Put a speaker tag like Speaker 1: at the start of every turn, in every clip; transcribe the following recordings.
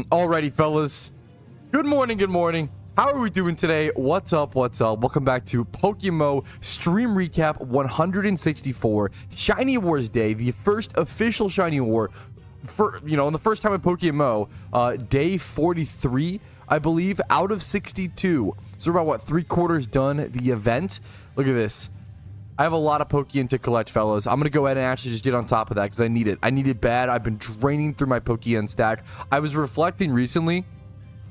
Speaker 1: Alrighty, fellas. Good morning, good morning. How are we doing today? What's up, what's up? Welcome back to PokeMMO Stream Recap 164, Shiny Wars Day, the first official Shiny War for, on the first time in PokeMMO, day 43, I believe, out of 62. So we're about, what, 3/4 done the event? Look at this. I have a lot of Pokeyen to collect, fellas. I'm going to go ahead and actually just get on top of that because I need it. I need it bad. I've been draining through my Pokeyen stack. I was reflecting recently.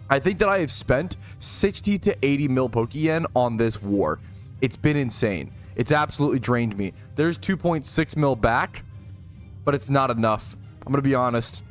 Speaker 1: I think that I have spent 60 to 80 mil Pokeyen on this war. It's been insane. It's absolutely drained me. There's 2.6 mil back, but it's not enough. I'm going to be honest.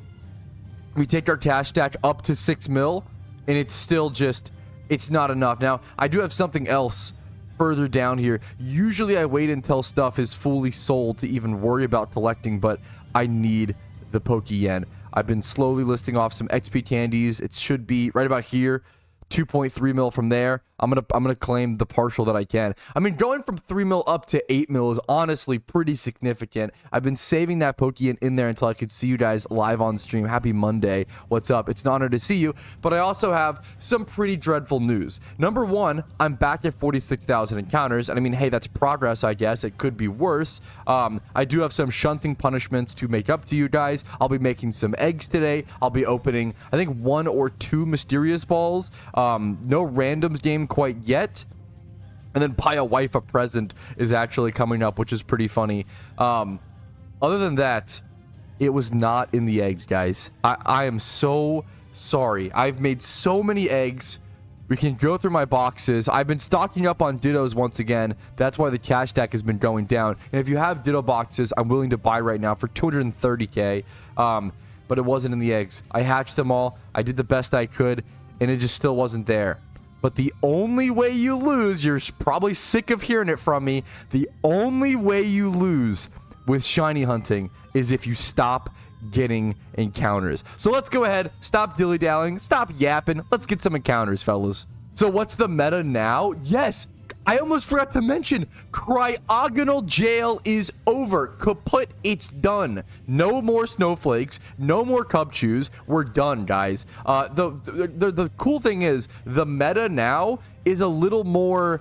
Speaker 1: We take our cash stack up to 6 mil, and it's still just, it's not enough. Now, I do have something else further down here. Usually I wait until stuff is fully sold to even worry about collecting, but I need the Pokeyen. I've been slowly listing off some XP candies. It should be right about here. 2.3 mil from there. I'm gonna claim the partial that I can. I mean, going from 3 mil up to 8 mil is honestly pretty significant. I've been saving that Pokeyen in there until I could see you guys live on stream. Happy Monday. What's up? It's an honor to see you. But I also have some pretty dreadful news. Number one, I'm back at 46,000 encounters. And I mean, hey, that's progress, I guess. It could be worse. I do have some shunting punishments to make up to you guys. I'll be making some eggs today. I'll be opening, I think, 1 or 2 mysterious balls. No randoms game quite yet. And then buy a wife a present is actually coming up, which is pretty funny. Other than that, it was not in the eggs, guys. I am so sorry. I've made so many eggs. We can go through my boxes. I've been stocking up on Dittos once again. That's why the cash stack has been going down. And if you have Ditto boxes, I'm willing to buy right now for 230k. But it wasn't in the eggs. I hatched them all. I did the best I could, and it just still wasn't there. But the only way you lose, you're probably sick of hearing it from me, the only way you lose with shiny hunting is if you stop getting encounters. So let's go ahead, stop dilly-dallying, stop yapping, let's get some encounters, fellas. So what's the meta now? Yes, I almost forgot to mention, Cryogonal jail is over. Kaput, it's done. No more snowflakes, no more cup chews. We're done, guys. The cool thing is, the meta now is a little more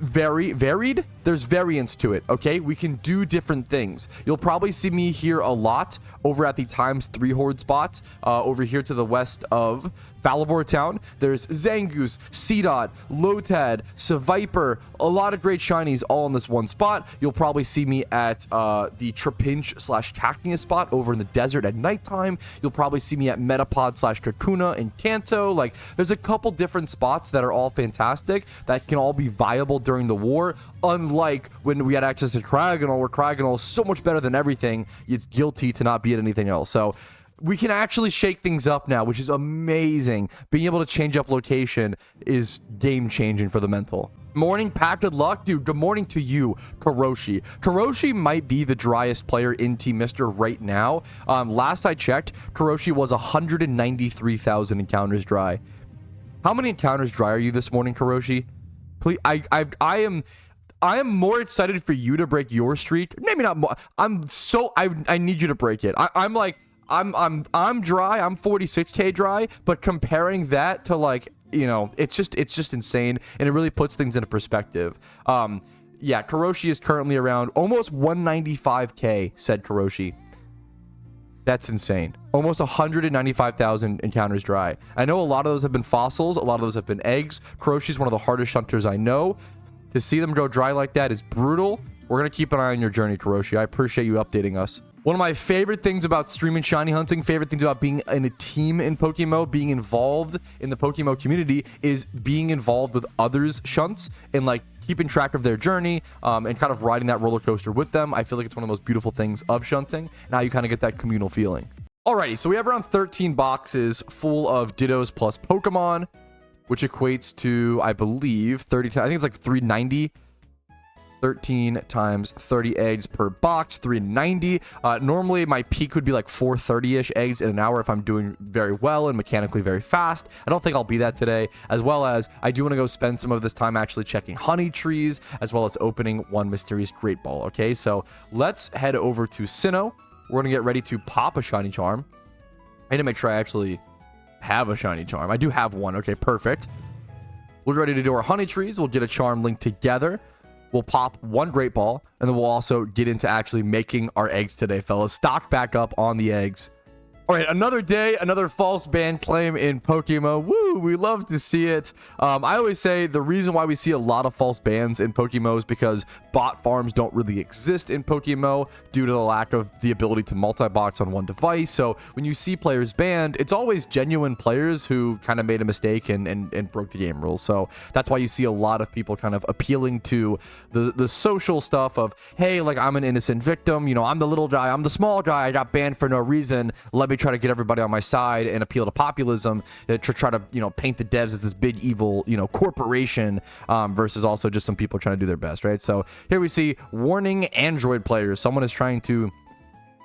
Speaker 1: varied. There's variance to it, okay? We can do different things. You'll probably see me here a lot over at the ×3 horde spot over here to the west of Falibor Town. There's Zangoose, Seedot, Lotad, Seviper, a lot of great shinies all in this one spot. You'll probably see me at the Trapinch/Cacnea spot over in the desert at nighttime. You'll probably see me at Metapod/Kakuna in Kanto. Like, there's a couple different spots that are all fantastic that can all be viable during the war, unlike when we had access to Cryogonal, where Cryogonal is so much better than everything, it's guilty to not be at anything else. So we can actually shake things up now, which is amazing. Being able to change up location is game-changing for the mental. Morning, packed of luck. Dude, good morning to you, Karoshi. Karoshi might be the driest player in Team Mister right now. Last I checked, Karoshi was 193,000 encounters dry. How many encounters dry are you this morning, Karoshi? Please, I am more excited for you to break your streak. Maybe not more. I need you to break it. I'm dry. I'm 46k dry, but comparing that to, like, it's just insane, and it really puts things into perspective. Yeah, Karoshi is currently around almost 195k, said Karoshi. That's insane. Almost 195,000 encounters dry. I know a lot of those have been fossils. A lot of those have been eggs. Karoshi is one of the hardest shunters I know. To see them go dry like that is brutal. We're going to keep an eye on your journey, Karoshi. I appreciate you updating us. One of my favorite things about streaming shiny hunting, favorite things about being in a team in PokeMMO, being involved in the PokeMMO community, is being involved with others' shunts and, like, keeping track of their journey and kind of riding that roller coaster with them. I feel like it's one of the most beautiful things of shunting, and how you kind of get that communal feeling. Alrighty, so we have around 13 boxes full of Dittos plus Pokemon, which equates to, I believe, 30 times, I think it's like 390. 13 times 30 eggs per box, 390. Normally my peak would be like 430-ish eggs in an hour if I'm doing very well and mechanically very fast. I don't think I'll be that today, as well as I do want to go spend some of this time actually checking honey trees, as well as opening one mysterious great ball. Okay, so let's head over to Sinnoh. We're gonna get ready to pop a shiny charm. I need to make sure I actually have a shiny charm. I do have one. Okay, perfect. We're ready to do our honey trees. We'll get a charm linked together. We'll pop one great ball, and then we'll also get into actually making our eggs today, fellas. Stock back up on the eggs. All right, another day, another false ban claim in PokeMMO. Woo, we love to see it. I always say the reason why we see a lot of false bans in PokeMMO is because bot farms don't really exist in PokeMMO due to the lack of the ability to multi-box on one device. So when you see players banned, it's always genuine players who kind of made a mistake and broke the game rules. So that's why you see a lot of people kind of appealing to the social stuff of, hey, like, I'm an innocent victim. You know, I'm the little guy. I'm the small guy. I got banned for no reason. Let me try to get everybody on my side and appeal to populism to try to, you know, paint the devs as this big evil, you know, corporation, versus also just some people trying to do their best, right? So here we see warning Android players. Someone is trying to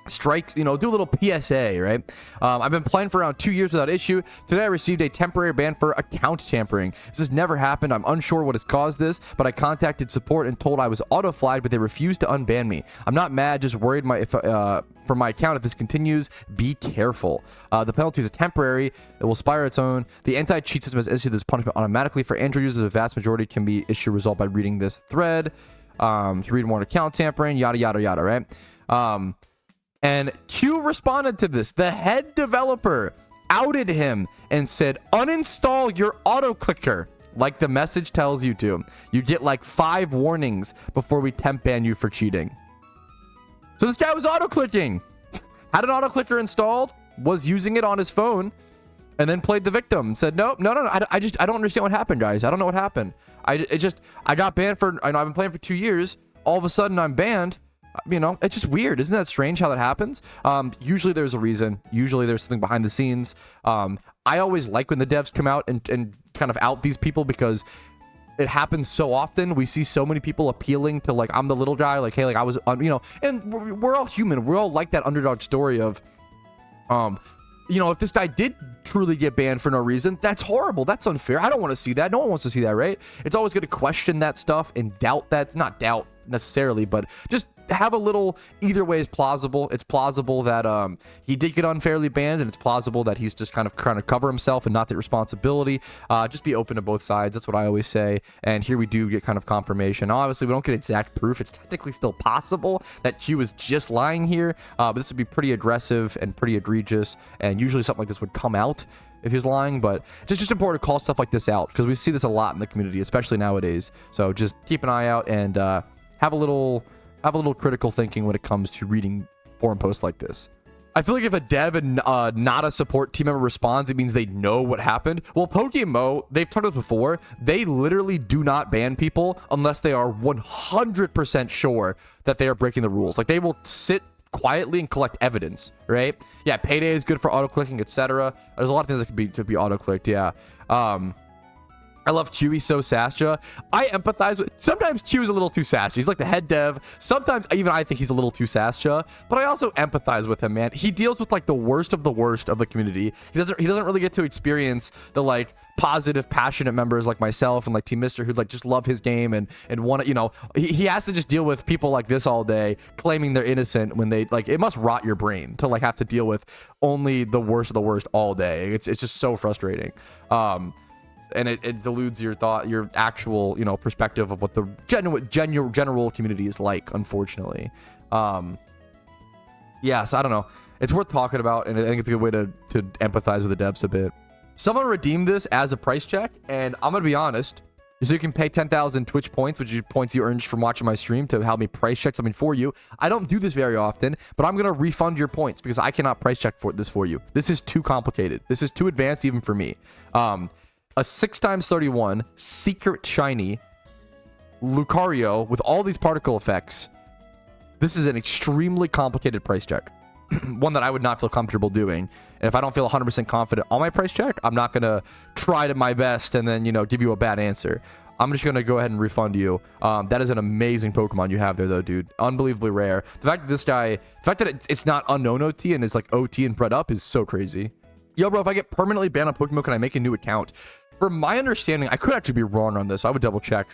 Speaker 1: strike, you know, do a little PSA, right? I've been playing for around 2 years without issue. Today I received a temporary ban for account tampering. This has never happened. I'm unsure what has caused this, but I contacted support and told I was auto flagged, but they refused to unban me. I'm not mad, just worried for my account. If this continues, be careful. The penalty is temporary. It will expire its own. The anti-cheat system has issued this punishment automatically for Android users. The vast majority can be issued result by reading this thread. To read more account tampering, yada yada yada, right? And Q responded to this. The head developer outed him and said, uninstall your auto clicker like the message tells you to. You get like 5 warnings before we temp ban you for cheating. So this guy was auto clicking, had an auto clicker installed, was using it on his phone, and then played the victim. Said, no, I don't understand what happened, guys. I don't know what happened. I got banned for, I know I've been playing for 2 years. All of a sudden I'm banned. You know, it's just weird. Isn't that strange how that happens? Usually there's a reason. Usually there's something behind the scenes. I always like when the devs come out and kind of out these people because it happens so often. We see so many people appealing to, like, I'm the little guy, like, hey, like, I was, you know, and we're all human. We're all like that underdog story of, you know, if this guy did truly get banned for no reason, that's horrible. That's unfair. I don't want to see that. No one wants to see that, right? It's always going to question that stuff and doubt that. Not doubt necessarily, but just have a little, either way is plausible. It's plausible that he did get unfairly banned, and it's plausible that he's just kind of trying to cover himself and not take responsibility. Just be open to both sides. That's what I always say. And here we do get kind of confirmation. Obviously, we don't get exact proof. It's technically still possible that Q is just lying here, but this would be pretty aggressive and pretty egregious, and usually something like this would come out if he's lying. But just important to call stuff like this out because we see this a lot in the community, especially nowadays. So just keep an eye out and have a little critical thinking when it comes to reading forum posts like this. I feel like if a dev and not a support team member responds, it means they know what happened. Well, PokeMMO, they've talked about before, they literally do not ban people unless they are 100% sure that they are breaking the rules. Like, they will sit quietly and collect evidence, right? Yeah, payday is good for auto-clicking, etc. There's a lot of things that could be auto-clicked, yeah. I love Q. He's so Sasha. I empathize with... Sometimes Q is a little too Sasha. He's like the head dev. Sometimes even I think he's a little too Sasha. But I also empathize with him, man. He deals with like the worst of the community. He doesn't really get to experience the like positive, passionate members like myself and like Team Mister who like just love his game and want to, you know, he has to just deal with people like this all day claiming they're innocent when they like, it must rot your brain to like have to deal with only the worst of the worst all day. It's just so frustrating. And it deludes your thought, your actual, you know, perspective of what the general community is like, unfortunately. Yeah, so I don't know. It's worth talking about, and I think it's a good way to empathize with the devs a bit. Someone redeemed this as a price check, and I'm going to be honest. So you can pay 10,000 Twitch points, which are points you earned from watching my stream, to help me price check something for you. I don't do this very often, but I'm going to refund your points because I cannot price check this for you. This is too complicated. This is too advanced even for me. A 6x31 secret shiny Lucario with all these particle effects. This is an extremely complicated price check. One that I would not feel comfortable doing. And if I don't feel 100% confident on my price check, I'm not going to try to my best and then, you know, give you a bad answer. I'm just going to go ahead and refund you. That is an amazing Pokemon you have there, though, dude. Unbelievably rare. The fact that this guy, the fact that it's not unknown OT and it's like OT and bred up is so crazy. Yo, bro, if I get permanently banned on PokeMMO, can I make a new account? From my understanding, I could actually be wrong on this. I would double check.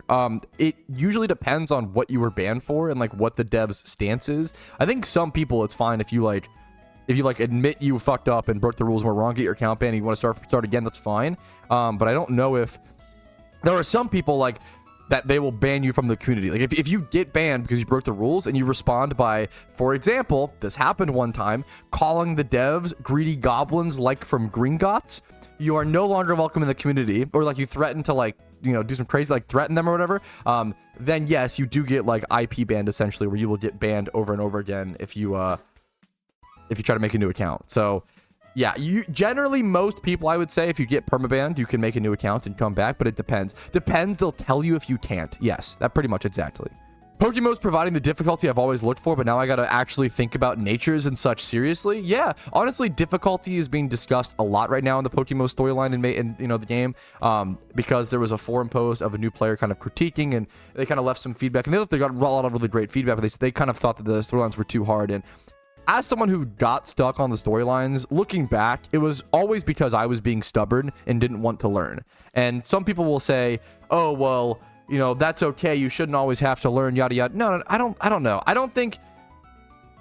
Speaker 1: It usually depends on what you were banned for and like what the dev's stance is. I think some people, it's fine if you like, If you like admit you fucked up and broke the rules and were wrong, get your account banned, and you want to start again, that's fine. But I don't know if there are some people like that they will ban you from the community. Like if you get banned because you broke the rules and you respond by, for example, this happened one time, calling the devs greedy goblins like from Gringotts, you are no longer welcome in the community, or like you threaten to like, you know, do some crazy, like threaten them or whatever, then yes, you do get like IP banned essentially, where you will get banned over and over again if you try to make a new account. So yeah, you generally, most people, I would say, if you get permabanned, you can make a new account and come back, but it depends. They'll tell you if you can't. Yes, that pretty much exactly. PokeMMO is providing the difficulty I've always looked for, but now I gotta actually think about natures and such seriously. Yeah, honestly, difficulty is being discussed a lot right now in the PokeMMO storyline and you know, the game, because there was a forum post of a new player kind of critiquing, and they kind of left some feedback, and they got a lot of really great feedback, but they kind of thought that the storylines were too hard. And as someone who got stuck on the storylines, looking back, it was always because I was being stubborn and didn't want to learn. And some people will say, oh, well, you know, that's okay, you shouldn't always have to learn, yada yada. No, I don't know. I don't think,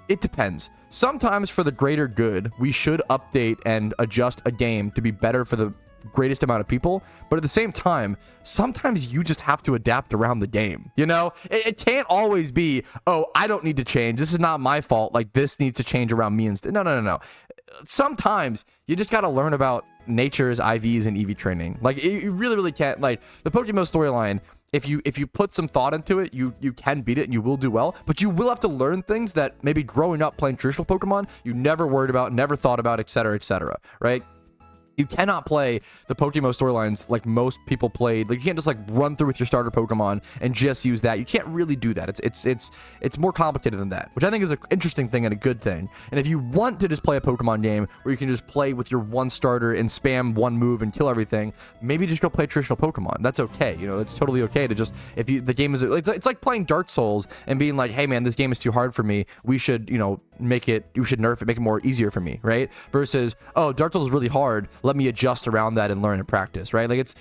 Speaker 1: it depends. Sometimes for the greater good, we should update and adjust a game to be better for the greatest amount of people, but at the same time, sometimes you just have to adapt around the game. You know, it can't always be, oh, I don't need to change, this is not my fault, like this needs to change around me instead. No. Sometimes you just got to learn about nature's IVs and EV training. Like you really can't. Like the PokeMMO storyline, if you put some thought into it, you can beat it and you will do well, but you will have to learn things that maybe growing up playing traditional Pokemon you never worried about, never thought about, etc., right? You cannot play the PokeMMO storylines like most people played. Like you can't just like run through with your starter Pokemon and just use that. You can't really do that. It's more complicated than that, which I think is an interesting thing and a good thing. And if you want to just play a Pokemon game where you can just play with your one starter and spam one move and kill everything, maybe just go play traditional Pokemon. That's okay. You know, it's totally okay to just, if you, the game is, it's like playing Dark Souls and being like, hey man, this game is too hard for me. We should, you know, you should nerf it, make it more easier for me, right? Versus, oh, Dark Souls is really hard, let me adjust around that and learn and practice, right? Like it's,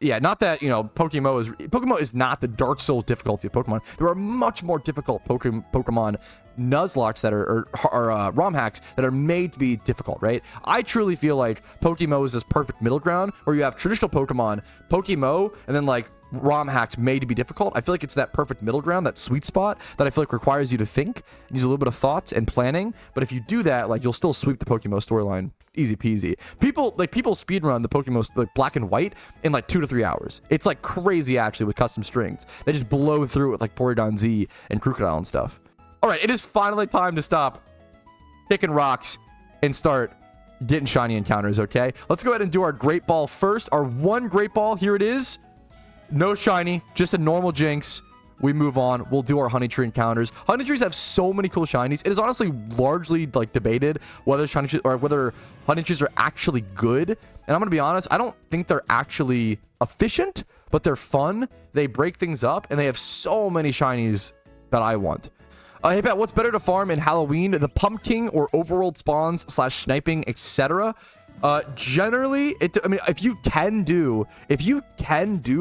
Speaker 1: yeah, not that, you know, PokeMMO is not the Dark Souls difficulty of Pokemon. There are much more difficult Pokemon Nuzlockes that are ROM hacks that are made to be difficult, right? I truly feel like PokeMMO is this perfect middle ground where you have traditional Pokemon, PokeMMO, and then like ROM hacks made to be difficult. I feel like it's that perfect middle ground, that sweet spot that I feel like requires you to think, use a little bit of thought and planning. But if you do that, like you'll still sweep the PokeMMO storyline easy peasy. People speedrun the PokeMMO like Black and White in like 2 to 3 hours. It's like crazy actually with custom strings. They just blow through it with like Porygon Z and Crocodile and stuff. All right, it is finally time to stop kicking rocks and start getting shiny encounters, okay? Let's go ahead and do our Great Ball first. Our one Great Ball, here it is. No shiny, just a normal Jinx. We move on. We'll do our Honey Tree encounters. Honey Trees have so many cool shinies. It is honestly largely like debated whether whether Honey Trees are actually good. And I'm gonna be honest, I don't think they're actually efficient, but they're fun. They break things up, and they have so many shinies that I want. Hey Pat, what's better to farm in Halloween? The Pumpking or overworld spawns / sniping, etc. Generally, I mean, if you can do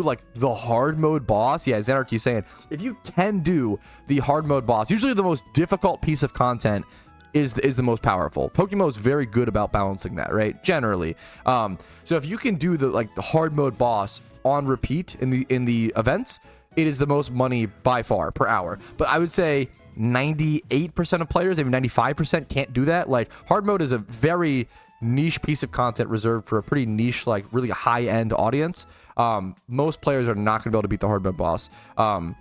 Speaker 1: like the hard mode boss, yeah, Zanarchy's saying, if you can do the hard mode boss, usually the most difficult piece of content is the most powerful. PokeMMO is very good about balancing that, right? Generally. So if you can do the hard mode boss on repeat in the events, it is the most money by far per hour. But I would say 98% of players, maybe 95% can't do that. Like hard mode is a very niche piece of content reserved for a pretty niche, like really high-end audience. Most players are not going to be able to beat the hard mode boss. Hard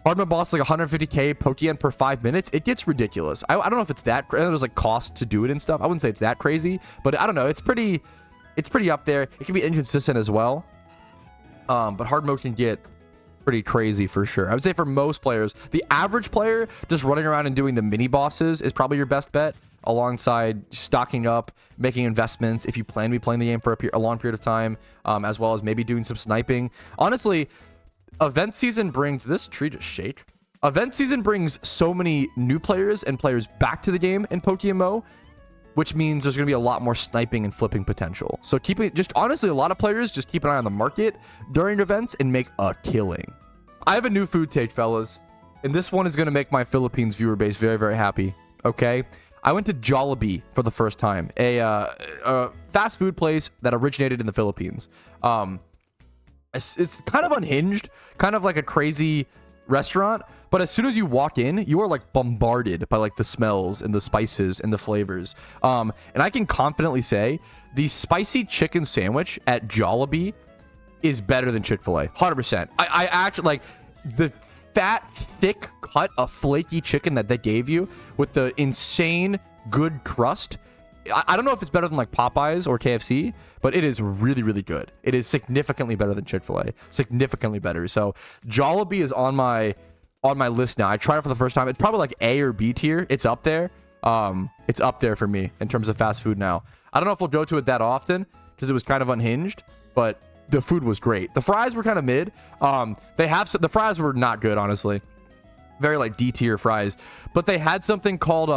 Speaker 1: mode boss like 150k Pokeyen per 5 minutes. It gets ridiculous. I don't know if it's that. I know there's like cost to do it and stuff. I wouldn't say it's that crazy, but I don't know. It's pretty up there. It can be inconsistent as well. But hard mode can get pretty crazy for sure. I would say for most players, the average player just running around and doing the mini bosses is probably your best bet, alongside stocking up, making investments if you plan to be playing the game for a long period of time, as well as maybe doing some sniping. Honestly, event season brings this tree just shake. Event season brings so many new players and players back to the game in PokeMMO, which means there's going to be a lot more sniping and flipping potential. So honestly, a lot of players just keep an eye on the market during events and make a killing. I have a new food take, fellas, and this one is going to make my Philippines viewer base very, very happy, okay? I went to Jollibee for the first time, a fast food place that originated in the Philippines. It's kind of unhinged, kind of like a crazy restaurant, but as soon as you walk in, you are like bombarded by like the smells and the spices and the flavors. And I can confidently say the spicy chicken sandwich at Jollibee is better than Chick-fil-A, 100%. I actually like the fat, thick cut of flaky chicken that they gave you with the insane good crust. I don't know if it's better than like Popeyes or KFC, but it is really, really good. It is significantly better than Chick-fil-A, significantly better. So Jollibee is on my list now. I tried it for the first time. It's probably like A or B tier. It's up there. It's up there for me in terms of fast food now. I don't know if we'll go to it that often because it was kind of unhinged, but the food was great. The fries were kind of mid. The fries were not good, honestly. Very like D tier fries, but they had something called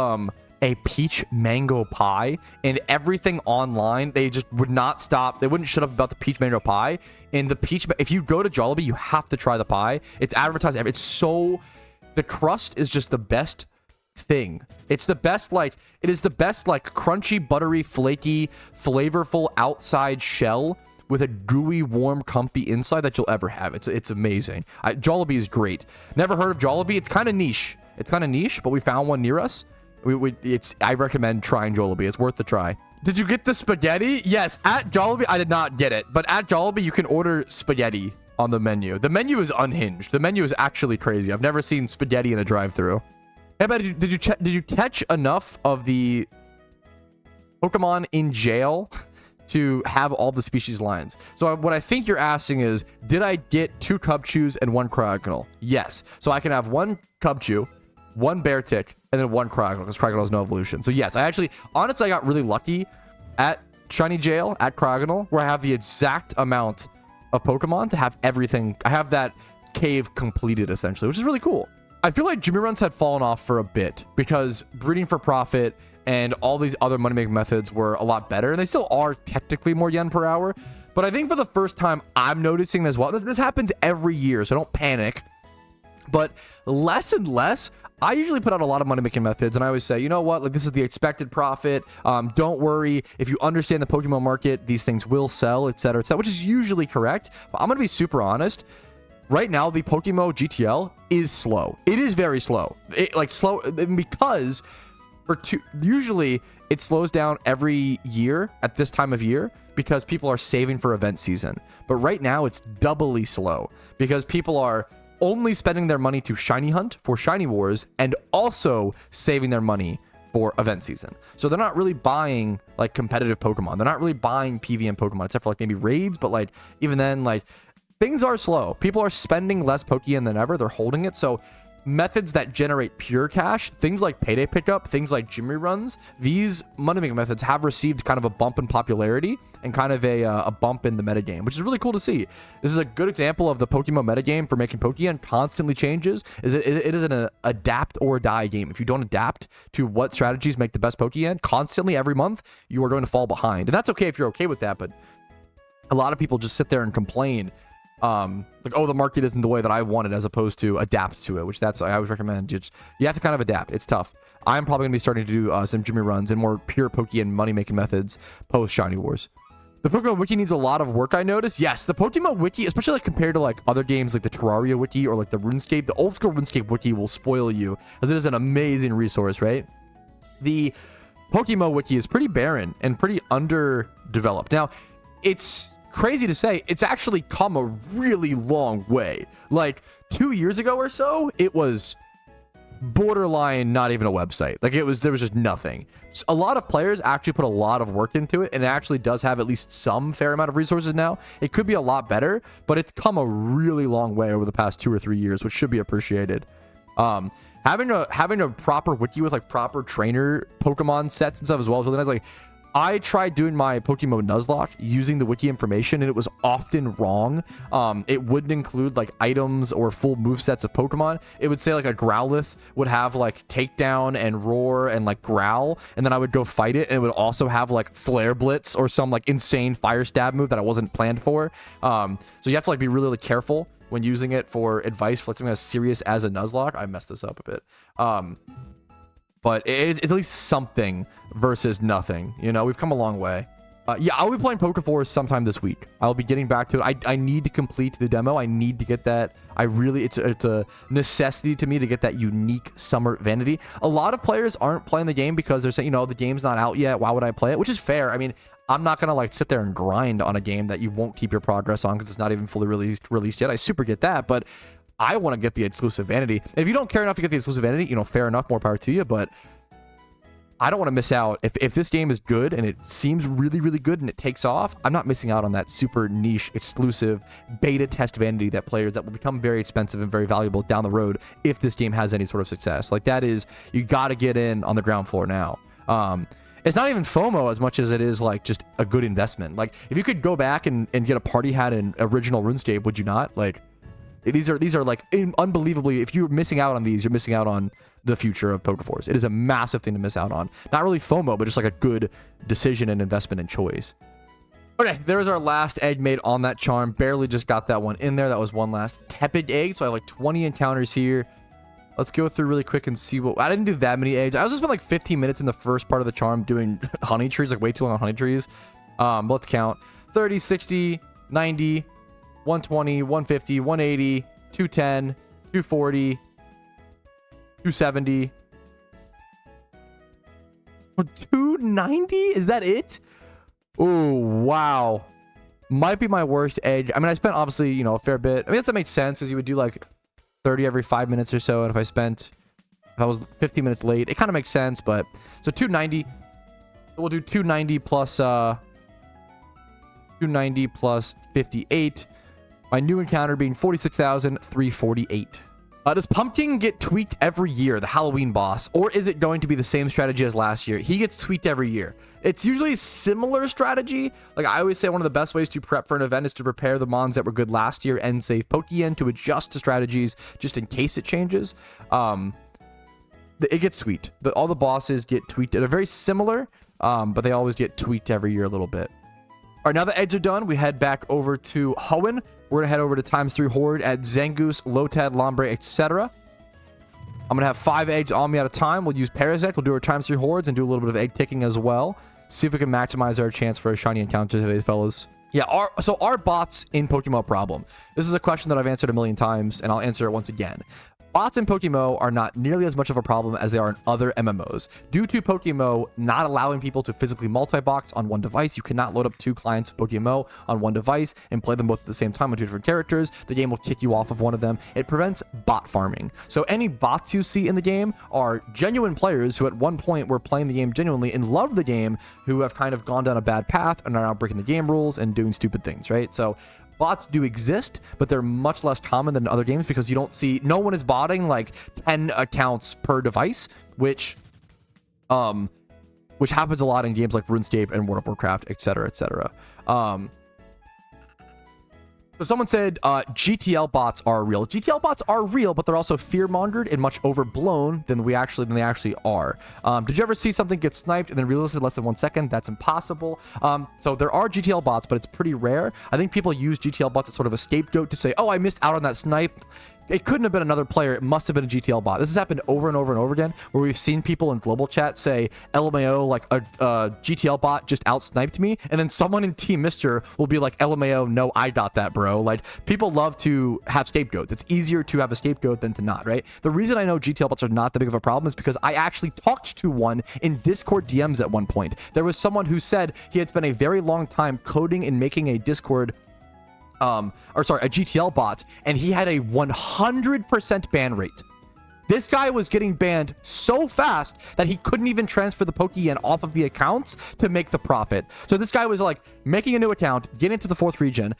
Speaker 1: a peach mango pie, and everything online, they just would not stop. They wouldn't shut up about the peach mango pie. And the peach, if you go to Jollibee, you have to try the pie. It's advertised. It's so, the crust is just the best thing. It's the best, like, it is the best, like, crunchy, buttery, flaky, flavorful outside shell with a gooey, warm, comfy inside that you'll ever have. It's amazing. Jollibee is great. Never heard of Jollibee. It's kind of niche. But we found one near us. I recommend trying Jollibee. It's worth the try. Did you get the spaghetti? Yes, at Jollibee, I did not get it. But at Jollibee, you can order spaghetti on the menu. The menu is unhinged. The menu is actually crazy. I've never seen spaghetti in a drive-thru. Hey, but did you catch enough of the Pokemon in jail to have all the species lines? So what I think you're asking is, did I get 2 Cubchews and 1 Cryogonal? Yes. So I can have 1 Cubchew, 1 Beartic, and then 1 Cryogonal, because Cryogonal has no evolution. So yes, honestly, I got really lucky at Shiny Jail, at Cryogonal, where I have the exact amount of Pokemon to have everything. I have that cave completed, essentially, which is really cool. I feel like Jimmy runs had fallen off for a bit because breeding for profit and all these other money-making methods were a lot better, and they still are technically more yen per hour. But I think for the first time, I'm noticing as well. This happens every year, so don't panic. But less and less, I usually put out a lot of money-making methods, and I always say, you know what, like, this is the expected profit. Don't worry. If you understand the Pokemon market, these things will sell, etc., which is usually correct. But I'm going to be super honest. Right now, the PokeMMO GTL is slow. It is very slow. Slow because usually it slows down every year at this time of year because people are saving for event season. But right now, it's doubly slow because people are only spending their money to shiny hunt for shiny wars and also saving their money for event season. So they're not really buying like competitive Pokemon. They're not really buying PVM Pokemon except for like maybe raids, but like even then, like, things are slow. People are spending less Pokeyen than ever. They're holding it. So methods that generate pure cash, things like payday pickup, things like gym reruns, these money-making methods have received kind of a bump in popularity and kind of a bump in the metagame, which is really cool to see. This is a good example of the Pokemon metagame for making Pokeyen constantly changes. It is an adapt or die game. If you don't adapt to what strategies make the best Pokeyen constantly every month, you are going to fall behind. And that's okay if you're okay with that, but a lot of people just sit there and complain like, oh, the market isn't the way that I want it, as opposed to adapt to it, which I always recommend. You have to kind of adapt. It's tough. I'm probably gonna be starting to do some Jimmy runs and more pure Pokeyen money making methods post Shiny Wars. The PokeMMO Wiki needs a lot of work, I noticed. Yes, the PokeMMO Wiki, especially like compared to like other games like the Terraria Wiki or like the RuneScape, the old school RuneScape Wiki will spoil you, as it is an amazing resource, right? The PokeMMO Wiki is pretty barren and pretty underdeveloped. Now, it's crazy to say, it's actually come a really long way. Like 2 years ago or so, it was borderline not even a website. Like there was just nothing. A lot of players actually put a lot of work into it, and it actually does have at least some fair amount of resources now. It could be a lot better, but it's come a really long way over the past 2 or 3 years, which should be appreciated. Having a proper wiki with like proper trainer Pokemon sets and stuff as well is really nice. Like, I tried doing my PokeMMO Nuzlocke using the wiki information, and it was often wrong. It wouldn't include like items or full movesets of Pokemon. It would say like a Growlithe would have like Takedown and Roar and like Growl, and then I would go fight it, and it would also have like Flare Blitz or some like insane Fire Stab move that I wasn't planned for. So you have to like be really, really careful when using it for advice for like something as serious as a Nuzlocke. I messed this up a bit. but it's at least something versus nothing. You know, we've come a long way. Yeah, I'll be playing PokeForce sometime this week. I'll be getting back to it. I need to complete the demo. I need to get that. It's a necessity to me to get that unique summer vanity. A lot of players aren't playing the game because they're saying, you know, the game's not out yet. Why would I play it? Which is fair. I mean, I'm not gonna like sit there and grind on a game that you won't keep your progress on because it's not even fully released yet. I super get that, but I want to get the exclusive vanity. And if you don't care enough to get the exclusive vanity, you know, fair enough, more power to you. But I don't want to miss out. If this game is good and it seems really, really good and it takes off, I'm not missing out on that super niche, exclusive beta test vanity that will become very expensive and very valuable down the road if this game has any sort of success. Like that is, you got to get in on the ground floor now. It's not even FOMO as much as it is like just a good investment. Like if you could go back and get a party hat in original RuneScape, would you not? Like these are like unbelievably, if you're missing out on these, you're missing out on the future of PokeForce. It is a massive thing to miss out on. Not really FOMO, but just like a good decision and investment and choice. Okay, there's our last egg made on that charm. Barely just got that one in there. That was one last tepid egg. So I have like 20 encounters here. Let's go through really quick and see what... I didn't do that many eggs. I was just spent like 15 minutes in the first part of the charm doing honey trees, like way too long on honey trees. Let's count. 30, 60, 90, 120, 150, 180, 210, 240... 270, 290. Is that it? Oh wow, might be my worst edge. I mean, I spent obviously, you know, a fair bit. I mean, that makes sense, as you would do like 30 every 5 minutes or so. And if I was 15 minutes late, it kind of makes sense. But so 290, we'll do 290 plus 290 plus 58. My new encounter being 46,348. Does Pumpking get tweaked every year, the Halloween boss, or is it going to be the same strategy as last year? He gets tweaked every year. It's usually a similar strategy. Like I always say, one of the best ways to prep for an event is to prepare the mons that were good last year and save Pokeyen to adjust to strategies just in case it changes. It gets tweaked. All the bosses get tweaked. They're very similar, but they always get tweaked every year a little bit. All right, now the eggs are done, we head back over to Hoenn. We're going to head over to ×3 Horde at Zangoose, Lotad, Lombre, etc. I'm going to have 5 eggs on me at a time. We'll use Parasect. We'll do our ×3 Hordes and do a little bit of egg ticking as well. See if we can maximize our chance for a shiny encounter today, fellas. Yeah, are bots in PokeMMO a problem? This is a question that I've answered a million times, and I'll answer it once again. Bots in PokeMMO are not nearly as much of a problem as they are in other MMOs. Due to PokeMMO not allowing people to physically multi-box on one device, you cannot load up 2 clients of PokeMMO on one device and play them both at the same time on 2 different characters. The game will kick you off of one of them. It prevents bot farming. So any bots you see in the game are genuine players who at one point were playing the game genuinely and loved the game, who have kind of gone down a bad path and are now breaking the game rules and doing stupid things, right? So bots do exist, but they're much less common than other games because you don't see, no one is botting like 10 accounts per device, which happens a lot in games like RuneScape and World of Warcraft, etc., etc. So someone said GTL bots are real. GTL bots are real, but they're also fear-mongered and much overblown than they actually are. Did you ever see something get sniped and then realised in less than 1 second? That's impossible. So there are GTL bots, but it's pretty rare. I think people use GTL bots as sort of a scapegoat to say, oh, I missed out on that snipe. It couldn't have been another player. It must have been a GTL bot. This has happened over and over and over again, where we've seen people in global chat say, LMAO, like a GTL bot just out-sniped me, and then someone in Team Mister will be like, LMAO, no, I got that, bro. Like, people love to have scapegoats. It's easier to have a scapegoat than to not, right? The reason I know GTL bots are not that big of a problem is because I actually talked to one in Discord DMs at one point. There was someone who said he had spent a very long time coding and making a Discord a GTL bot, and he had a 100% ban rate. This guy was getting banned so fast that he couldn't even transfer the Pokeyen off of the accounts to make the profit. So this guy was like making a new account, getting into the 4th region,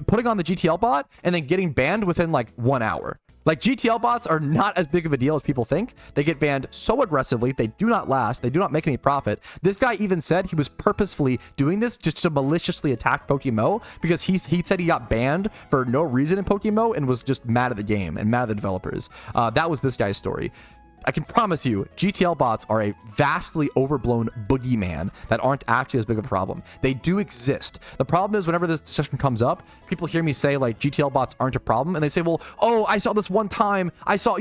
Speaker 1: putting on the GTL bot, and then getting banned within like 1 hour. Like, GTL bots are not as big of a deal as people think. They get banned so aggressively. They do not last. They do not make any profit. This guy even said he was purposefully doing this just to maliciously attack PokeMMO because he said he got banned for no reason in PokeMMO and was just mad at the game and mad at the developers. That was this guy's story. I can promise you, GTL bots are a vastly overblown boogeyman that aren't actually as big of a problem. They do exist. The problem is whenever this discussion comes up, people hear me say like GTL bots aren't a problem, and they say, well, oh, I saw this one time. I saw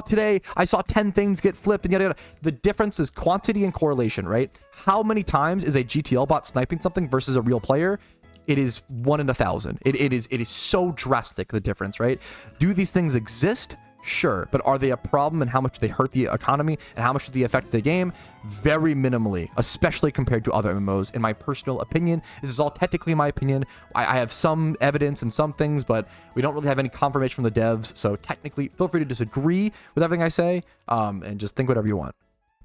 Speaker 1: today, I saw 10 things get flipped and yada yada. The difference is quantity and correlation, right? How many times is a GTL bot sniping something versus a real player? It is 1 in 1,000. It is so drastic, the difference, right? Do these things exist? Sure, but are they a problem, and how much do they hurt the economy, and how much do they affect the game? Very minimally, especially compared to other MMOs, in my personal opinion. This is all technically my opinion. I have some evidence and some things, but we don't really have any confirmation from the devs, so technically, feel free to disagree with everything I say, and just think whatever you want.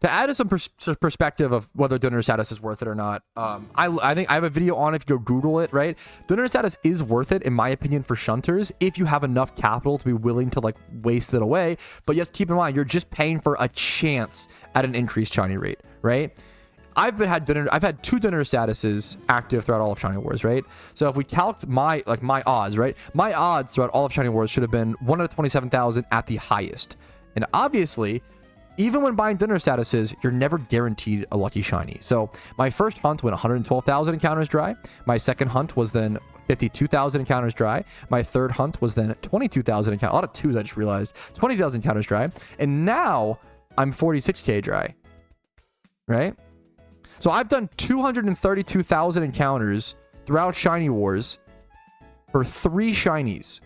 Speaker 1: To add some perspective of whether donor status is worth it or not, I think I have a video on it if you go Google it, right? Donor status is worth it, in my opinion, for shunters if you have enough capital to be willing to like waste it away. But you have to keep in mind, you're just paying for a chance at an increased shiny rate, right? I've had 2 donor statuses active throughout all of Shiny Wars, right? So if we calc my odds, right? My odds throughout all of Shiny Wars should have been 1 out of 27,000 at the highest. And obviously, even when buying dinner statuses, you're never guaranteed a lucky shiny. So my first hunt went 112,000 encounters dry. My second hunt was then 52,000 encounters dry. My third hunt was then 22,000 encounters. A lot of 2s, I just realized. 20,000 encounters dry. And now I'm 46k dry. Right? So I've done 232,000 encounters throughout Shiny Wars for 3 shinies,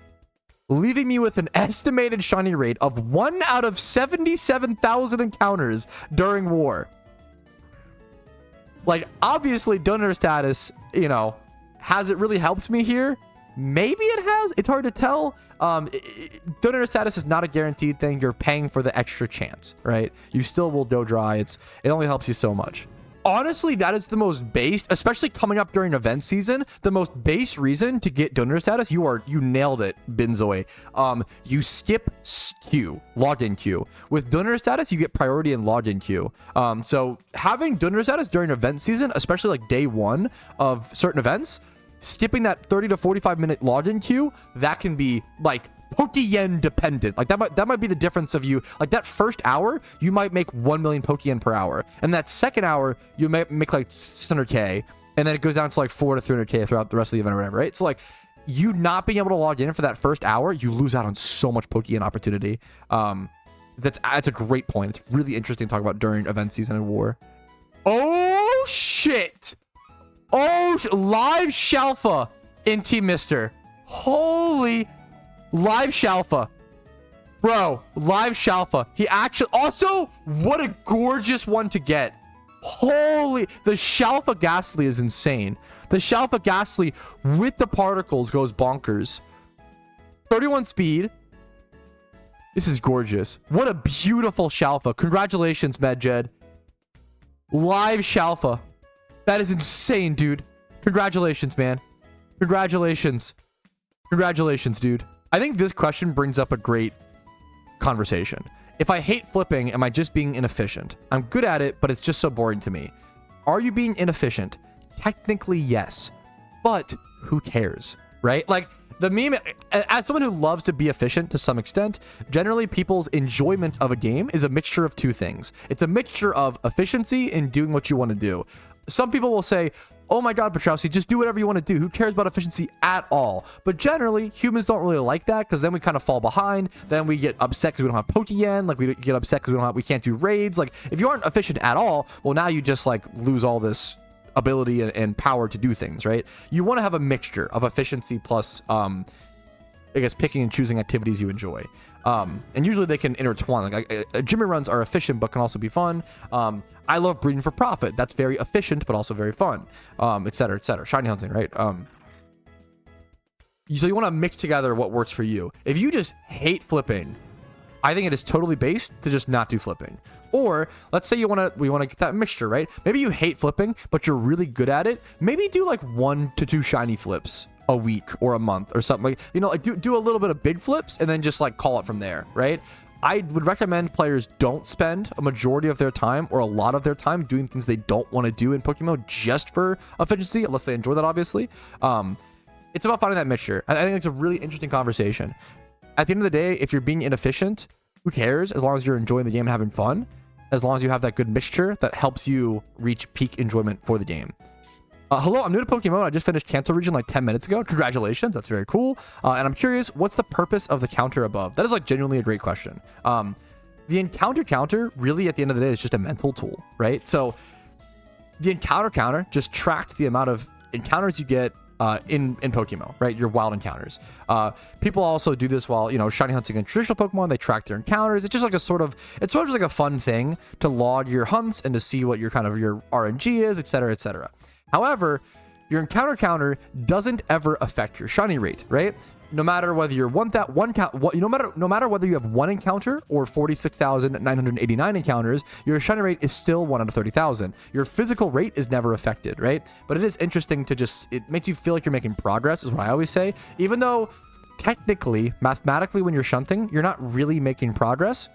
Speaker 1: leaving me with an estimated shiny rate of 1 out of 77,000 encounters during war. Like, obviously, donor status, you know, has it really helped me here? Maybe it has. It's hard to tell. Donor status is not a guaranteed thing. You're paying for the extra chance, right? You still will go dry. It only helps you so much. Honestly, that is the most based, especially coming up during event season, the most base reason to get donor status. You nailed it, Binzoy. You skip queue, login queue. With donor status, you get priority in login queue. So having donor status during event season, especially like day 1 of certain events, skipping that 30 to 45 minute login queue, that can be like Pokeyen dependent. Like that might be the difference of you. Like that first hour, you might make 1 million Pokeyen per hour, and that second hour, you might make like 600k, and then it goes down to like 400 to 300k throughout the rest of the event or whatever, right? So like, you not being able to log in for that first hour, you lose out on so much Pokeyen opportunity. That's a great point. It's really interesting to talk about during event season and war. Oh shit! Live SHALPHA in Team Mister. Holy. Live SHALPHA. Bro, live SHALPHA. He actually... Also, what a gorgeous one to get. Holy... The SHALPHA Ghastly is insane. The SHALPHA Ghastly with the particles goes bonkers. 31 speed. This is gorgeous. What a beautiful SHALPHA. Congratulations, MedJed. Live SHALPHA. That is insane, dude. Congratulations, man. Congratulations. Congratulations, dude. I think this question brings up a great conversation. If I hate flipping, am I just being inefficient? I'm good at it, but it's just so boring to me. Are you being inefficient? Technically, yes. But who cares, right? Like, the meme, as someone who loves to be efficient to some extent, generally people's enjoyment of a game is a mixture of 2 things. It's a mixture of efficiency and doing what you want to do. Some people will say, oh my god, Patrouski, just do whatever you want to do. Who cares about efficiency at all? But generally, humans don't really like that, because then we kind of fall behind. Then we get upset because we don't have Pokeyen. Like, we get upset because we can't do raids. Like, if you aren't efficient at all, well, now you just like lose all this ability and power to do things, right? You want to have a mixture of efficiency plus I guess picking and choosing activities you enjoy. And usually they can intertwine. Like Jimmy runs are efficient but can also be fun. I love breeding for profit. That's very efficient but also very fun. Etc. Etc. Shiny hunting, right? So you want to mix together what works for you. If you just hate flipping, I think it is totally based to just not do flipping. Or let's say we want to get that mixture, right? Maybe you hate flipping, but you're really good at it. Maybe do like 1 to 2 shiny flips a week or a month or something. Like, you know, like do a little bit of big flips and then just like call it from there, right? I would recommend players don't spend a majority of their time or a lot of their time doing things they don't want to do in PokeMMO just for efficiency, unless they enjoy that, obviously. It's about finding that mixture. I think it's a really interesting conversation. At the end of the day, if you're being inefficient, who cares? As long as you're enjoying the game and having fun, as long as you have that good mixture that helps you reach peak enjoyment for the game. Hello, I'm new to Pokemon. I just finished Cancel Region like 10 minutes ago. Congratulations, that's very cool. And I'm curious, what's the purpose of the counter above? That is like genuinely a great question. The encounter counter really at the end of the day is just a mental tool, right? So the encounter counter just tracks the amount of encounters you get in PokeMMO, right? Your wild encounters. People also do this while, you know, shiny hunting and traditional Pokemon. They track their encounters. It's just like it's sort of just like a fun thing to log your hunts and to see what your kind of your RNG is, etc., etc. However, your encounter counter doesn't ever affect your shiny rate, right? No matter whether you're no matter whether you have one encounter or 46,989 encounters, your shiny rate is still 1 out of 30,000. Your physical rate is never affected, right? But it is interesting to it makes you feel like you're making progress, is what I always say. Even though technically, mathematically, when you're shunting, you're not really making progress.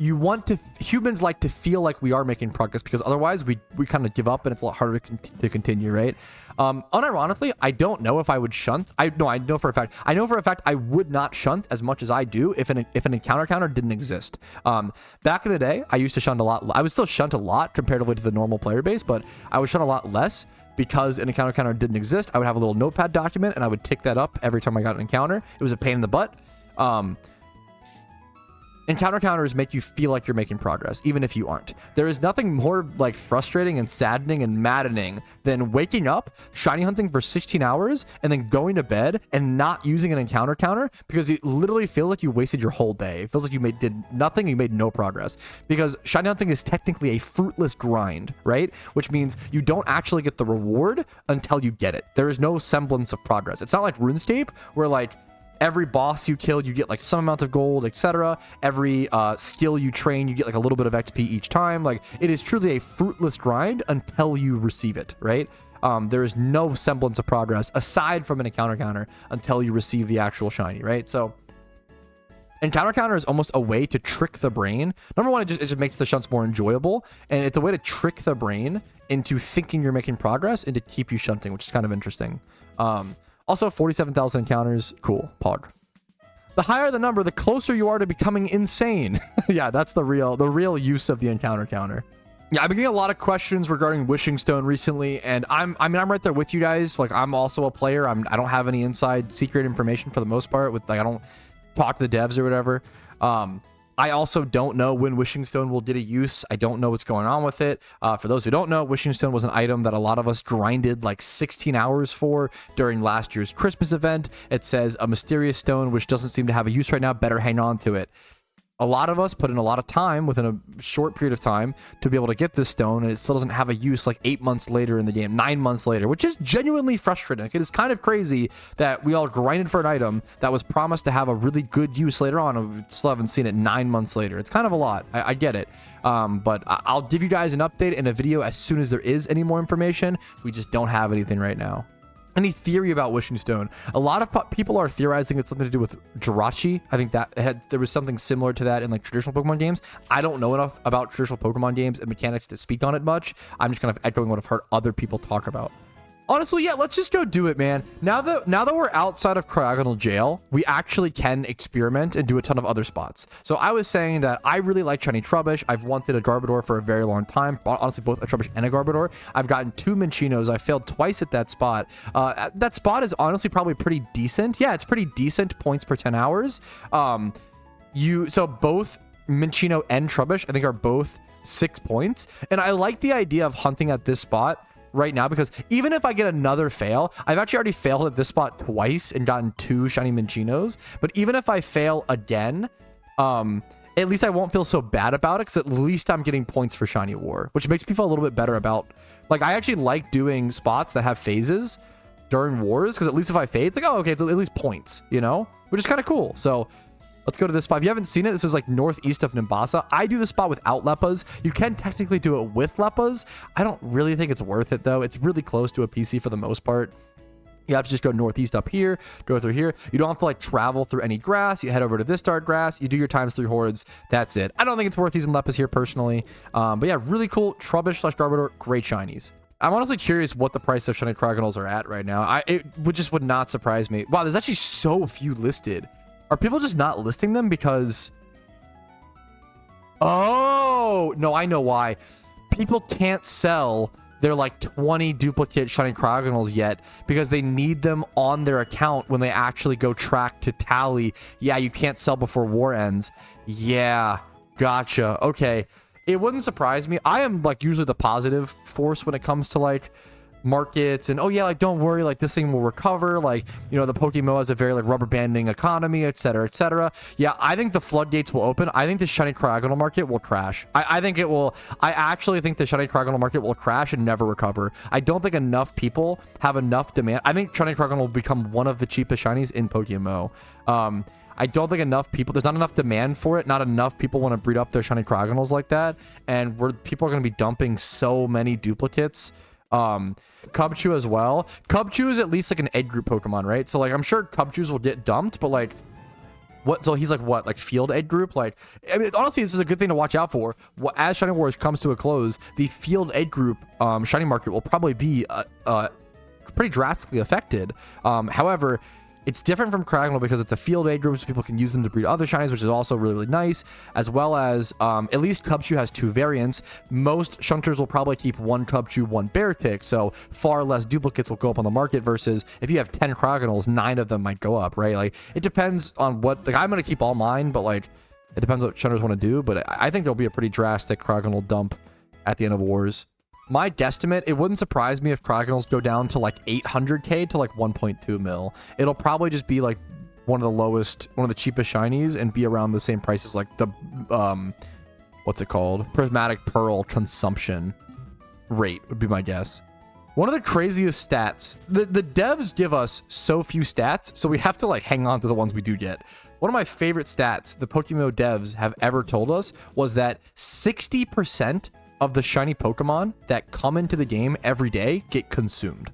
Speaker 1: Humans like to feel like we are making progress, because otherwise we kind of give up and it's a lot harder to continue, right? Unironically, I don't know if I would shunt. I know for a fact I would not shunt as much as I do if an encounter counter didn't exist. Back in the day, I used to shunt a lot. I would still shunt a lot comparatively to the normal player base, but I would shunt a lot less because an encounter counter didn't exist. I would have a little notepad document and I would tick that up every time I got an encounter. It was a pain in the butt. Encounter counters make you feel like you're making progress, even if you aren't. There is nothing more like frustrating and saddening and maddening than waking up, shiny hunting for 16 hours, and then going to bed and not using an encounter counter, because it literally feels like you wasted your whole day. It feels like you did nothing, you made no progress. Because shiny hunting is technically a fruitless grind, right? Which means you don't actually get the reward until you get it. There is no semblance of progress. It's not like RuneScape, where like every boss you kill, you get like some amount of gold, etc. Every skill you train, you get like a little bit of XP each time. Like, it is truly a fruitless grind until you receive it, right? There is no semblance of progress aside from an encounter counter until you receive the actual shiny, right? So encounter counter is almost a way to trick the brain. Number one, it just makes the shunts more enjoyable, and it's a way to trick the brain into thinking you're making progress and to keep you shunting, which is kind of interesting. Also, 47,000 encounters. Cool. Pog. The higher the number, the closer you are to becoming insane. Yeah, that's the real use of the encounter counter. Yeah, I've been getting a lot of questions regarding Wishing Stone recently, and I'm right there with you guys. Like, I'm also a player. I don't have any inside secret information for the most part. With like, I don't talk to the devs or whatever. I also don't know when Wishing Stone will get a use. I don't know what's going on with it. For those who don't know, Wishing Stone was an item that a lot of us grinded like 16 hours for during last year's Christmas event. It says a mysterious stone which doesn't seem to have a use right now. Better hang on to it. A lot of us put in a lot of time within a short period of time to be able to get this stone, and it still doesn't have a use like 8 months later in the game, 9 months later, which is genuinely frustrating. Like, it is kind of crazy that we all grinded for an item that was promised to have a really good use later on, and we still haven't seen it 9 months later. It's kind of a lot. I get it. But I'll give you guys an update in a video as soon as there is any more information. We just don't have anything right now. Any theory about Wishing Stone? A lot of people are theorizing it's something to do with Jirachi. I think that there was something similar to that in like traditional Pokemon games. I don't know enough about traditional Pokemon games and mechanics to speak on it much. I'm just kind of echoing what I've heard other people talk about. Honestly, yeah, let's just go do it, man. Now that we're outside of Cryogonal jail, we actually can experiment and do a ton of other spots. So I was saying that I really like shiny Trubbish. I've wanted a Garbodor for a very long time. Honestly, both a Trubbish and a Garbodor. I've gotten 2 Minchinos. I failed twice at that spot. That spot is honestly probably pretty decent. Yeah, it's pretty decent points per 10 hours. So both Minchino and Trubbish, I think, are both 6 points. And I like the idea of hunting at this spot right now, because even if I get another fail, I've actually already failed at this spot twice and gotten 2 shiny Minchinos. But even if I fail again, at least I won't feel so bad about it, because at least I'm getting points for shiny war, which makes me feel a little bit better about, like, I actually like doing spots that have phases during wars, because at least if I fade, it's like, oh, okay, it's at least points, you know, which is kind of cool. So let's go to this spot. If you haven't seen it, this is like northeast of Nimbasa. I do this spot without Leppas. You can technically do it with Leppas. I don't really think it's worth it, though. It's really close to a PC for the most part. You have to just go northeast up here, go through here. You don't have to like travel through any grass. You head over to this dark grass. You do your times 3 hordes. That's it. I don't think it's worth using Leppas here personally. But yeah, really cool. Trubbish / Garbodor, great shinies. I'm honestly curious what the price of shiny Cryogonals are at right now. It would not surprise me. Wow, there's actually so few listed. Are people just not listing them because... Oh, no, I know why. People can't sell their like 20 duplicate shiny Cryogonals yet because they need them on their account when they actually go track to tally. Yeah, you can't sell before war ends. Yeah, gotcha. Okay. It wouldn't surprise me. I am like usually the positive force when it comes to like markets and, oh yeah, like don't worry, like this thing will recover, like, you know, the PokeMMO has a very like rubber banding economy, etc, etc. Yeah, I think the floodgates will open. I think the shiny Cryogonal market will crash. I think it will. I actually think the shiny Cryogonal market will crash and never recover. I don't think enough people have enough demand. I think shiny Cryogonal will become one of the cheapest shinies in PokeMMO. I don't think enough people, there's not enough demand for it. Not enough people want to breed up their shiny Cryogonals like that, and people are going to be dumping so many duplicates. Cubchoo as well. Cubchoo is at least like an egg group Pokemon, right? So like I'm sure Cubchoos will get dumped, but like what, so he's like what, like field egg group? Like, I mean, honestly, this is a good thing to watch out for. As Shiny Wars comes to a close, the field egg group shiny market will probably be pretty drastically affected. However, it's different from Cryogonal because it's a field egg group, so people can use them to breed other shinies, which is also really, really nice, as well as at least Cubchoo has 2 variants. Most shunters will probably keep 1 Cubchoo, 1 Beartic, so far less duplicates will go up on the market versus if you have 10 Cryogonals, 9 of them might go up, right? Like, it depends on what, like, I'm going to keep all mine, but like, it depends what shunters want to do, but I think there'll be a pretty drastic Cryogonal dump at the end of Wars. My guesstimate, it wouldn't surprise me if Cryogonals go down to like 800k to like 1.2 mil. It'll probably just be like one of the lowest, one of the cheapest shinies and be around the same price as like the, what's it called? Prismatic Pearl consumption rate would be my guess. One of the craziest stats, the devs give us so few stats, so we have to like hang on to the ones we do get. One of my favorite stats the PokeMMO devs have ever told us was that 60% of the shiny Pokemon that come into the game every day get consumed.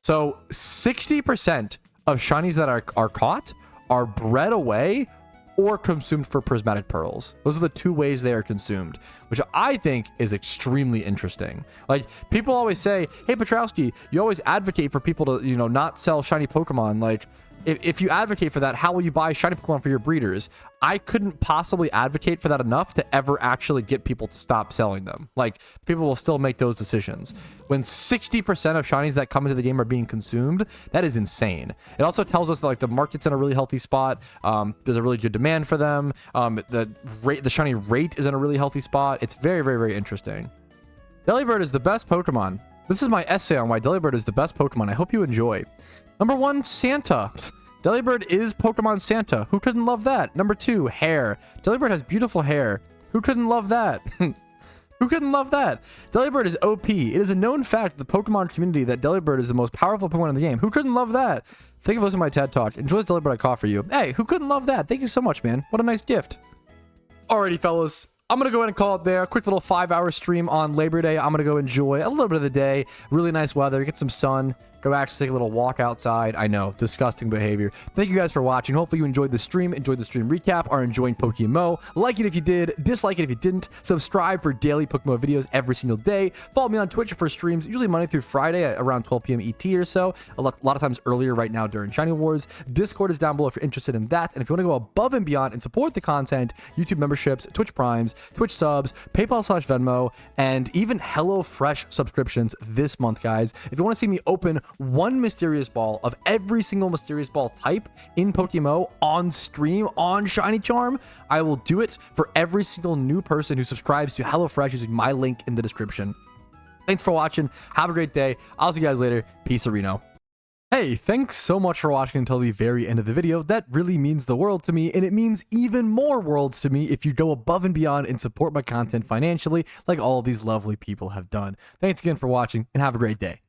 Speaker 1: So 60% of shinies that are caught are bred away or consumed for prismatic pearls. Those are the 2 ways they are consumed, which I think is extremely interesting. Like, people always say, hey, Patrouski, you always advocate for people to, you know, not sell shiny Pokemon. Like, if you advocate for that, how will you buy shiny Pokemon for your breeders? I couldn't possibly advocate for that enough to ever actually get people to stop selling them. Like, people will still make those decisions. When 60% of shinies that come into the game are being consumed, that is insane. It also tells us that like the market's in a really healthy spot. There's a really good demand for them. The shiny rate is in a really healthy spot. It's very, very, very interesting. Delibird is the best Pokemon. This is my essay on why Delibird is the best Pokemon. I hope you enjoy. Number 1, Santa. Delibird is Pokemon Santa. Who couldn't love that? Number 2, hair. Delibird has beautiful hair. Who couldn't love that? Who couldn't love that? Delibird is OP. It is a known fact in the Pokemon community that Delibird is the most powerful Pokemon in the game. Who couldn't love that? Thank you for listening to my TED Talk. Enjoy this Delibird I caught for you. Hey, who couldn't love that? Thank you so much, man. What a nice gift. Alrighty, fellas. I'm going to go ahead and call it there. A quick little 5-hour stream on Labor Day. I'm going to go enjoy a little bit of the day. Really nice weather. Get some sun. Go actually take a little walk outside. I know, disgusting behavior. Thank you guys for watching. Hopefully you enjoyed the stream, enjoyed the stream recap, are enjoying PokeMMO. Like it if you did, dislike it if you didn't. Subscribe for daily PokeMMO videos every single day. Follow me on Twitch for streams, usually Monday through Friday at around 12 p.m. ET or so. A lot of times earlier right now during Shiny Wars. Discord is down below if you're interested in that. And if you want to go above and beyond and support the content, YouTube memberships, Twitch Primes, Twitch subs, PayPal/Venmo, and even HelloFresh subscriptions this month, guys. If you want to see me open 1 mysterious ball of every single mysterious ball type in PokeMMO on stream on Shiny Charm, I will do it for every single new person who subscribes to HelloFresh using my link in the description. Thanks for watching. Have a great day. I'll see you guys later. Peace, Reno. Hey, thanks so much for watching until the very end of the video. That really means the world to me, and it means even more worlds to me if you go above and beyond and support my content financially like all of these lovely people have done. Thanks again for watching, and have a great day.